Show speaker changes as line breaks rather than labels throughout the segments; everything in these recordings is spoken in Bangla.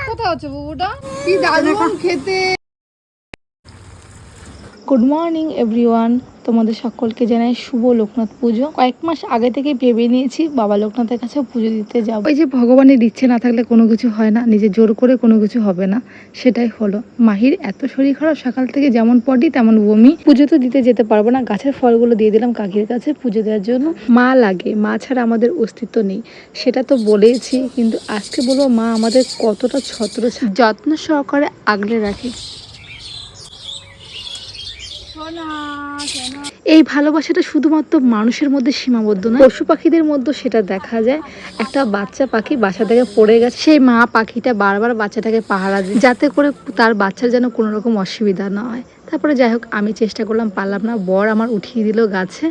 কোথায় হচ্ছে বুবুটা? কি দারুণ খেতে। গুড মর্নিং এভরিওয়ান, তোমাদের সকলকে জানাই শুভ লোকনাথ পুজো। কয়েক মাস আগে থেকে ভেবে নিয়েছি বাবা লোকনাথের কাছে পুজো দিতে যাব। ওই যে ভগবানের ইচ্ছে না থাকলে কোনো কিছু হয় না, নিজে জোর করে কোনো কিছু হবে না, সেটাই হলো। মাহির এত শরীর খারাপ, সকাল থেকে যেমন পটি তেমন বমি। পুজো তো দিতে যেতে পারবো না, গাছের ফলগুলো দিয়ে দিলাম কাকির কাছে পুজো দেওয়ার জন্য। মা লাগে, মা ছাড়া আমাদের অস্তিত্ব নেই, সেটা তো বলেইছি, কিন্তু আজকে বলবো মা আমাদের কতটা যত্ন সহকারে আগলে রাখে। এই ভালোবাসাটা শুধুমাত্র মানুষের মধ্যে সীমাবদ্ধ নয়, পশু পাখিদের মধ্যে সেটা দেখা যায়। একটা বাচ্চা পাখি বাসা থেকে পড়ে গেছে, সেই মা পাখিটা বারবার বাচ্চাটাকে পাহারা দেয় যাতে করে তার বাচ্চার যেন কোনো রকম অসুবিধা না হয়। তারপরে যাই হোক, আমি চেষ্টা করলাম, পারলাম না, বর আমার উঠিয়ে দিল গাছে।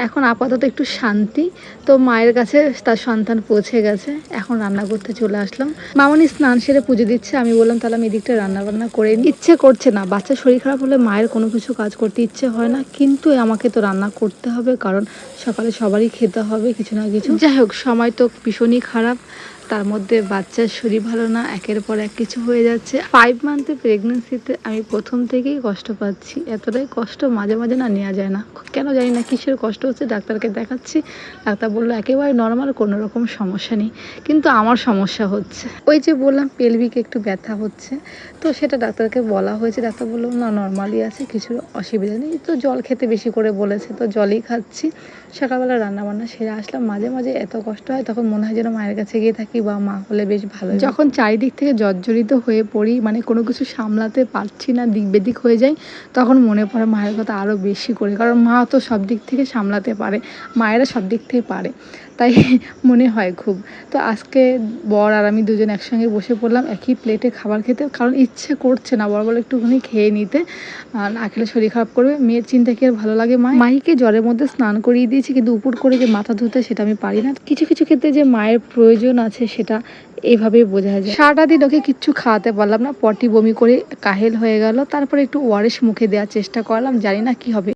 এখন আপাতত একটু শান্তি। তো মায়ের কাছে তার সন্তান পৌঁছে গেছে, এখন রান্না করতে চলে আসলাম। মামনি স্নান সেরে পুজো দিচ্ছে, আমি বললাম তাহলে আমি এদিকটা রান্না বান্না করে নিই। ইচ্ছে করছে না, বাচ্চার শরীর খারাপ হলে মায়ের কোনো কিছু কাজ করতে ইচ্ছে হয় না, কিন্তু আমাকে তো রান্না করতে হবে, কারণ সকালে সবারই খেতে হবে কিছু না কিছু। যাই হোক, সময় তো ভীষণই খারাপ, তার মধ্যে বাচ্চার শরীর ভালো না, একের পর এক কিছু হয়ে যাচ্ছে। 5 মান্থে প্রেগনেন্সিতে আমি প্রথম থেকেই কষ্ট পাচ্ছি। এতটাই কষ্ট মাঝে মাঝে না নেওয়া যায় না, কেন জানি না কিসের কষ্ট হচ্ছে। ডাক্তারকে দেখাচ্ছি, ডাক্তার বললো একেবারে নর্মাল, কোনো রকম সমস্যা নেই, কিন্তু আমার সমস্যা হচ্ছে। ওই যে বললাম পেলভিকে একটু ব্যথা হচ্ছে, তো সেটা ডাক্তারকে বলা হয়েছে। ডাক্তার বললো না, নর্মালি আছে, কিছু অসুবিধা নেই। তো জল খেতে বেশি করে বলেছে, তো জলই খাচ্ছি। সকালবেলা রান্নাবান্না সেরে আসলাম। মাঝে মাঝে এত কষ্ট হয়, তখন মনে হয় যেন মায়ের কাছে গিয়ে থাকি, বা মা হলে বেশ ভালো। যখন চারিদিক থেকে জর্জরিত হয়ে পড়ি, মানে কোনো কিছু সামলাতে পারছি না, দিক বেদিক হয়ে যায়, তখন মনে পড়ে মায়ের কথা আরও বেশি করে, কারণ মা তো সব দিক থেকে সামলাতে পারে, মায়েরা সব দিক থেকে পারে, তাই মনে হয় খুব। তো আজকে বর আর আমি দুজন একসঙ্গে বসে পড়লাম একই প্লেটে খাবার খেতে, কারণ ইচ্ছে করছে না। বর বলে একটুখানি খেয়ে নিতে, না খেলে শরীর খারাপ করবে। মেয়ের চিন্তা কি আর ভালো লাগে? মাহিকে জ্বরের মধ্যে স্নান করিয়ে দিয়েছি, কিন্তু উপর করে যে মাথা ধুতে সেটা আমি পারি না। কিছু কিছু ক্ষেত্রে যে মায়ের প্রয়োজন আছে সেটা এইভাবেই বোঝা যায়। সারাটা দিন ওকে কিচ্ছু খাওয়াতে পারলাম না, পটি বমি করে কাহেল হয়ে গেল। তারপরে একটু ওআরএস মুখে দেওয়ার চেষ্টা করলাম, জানি না কি হবে।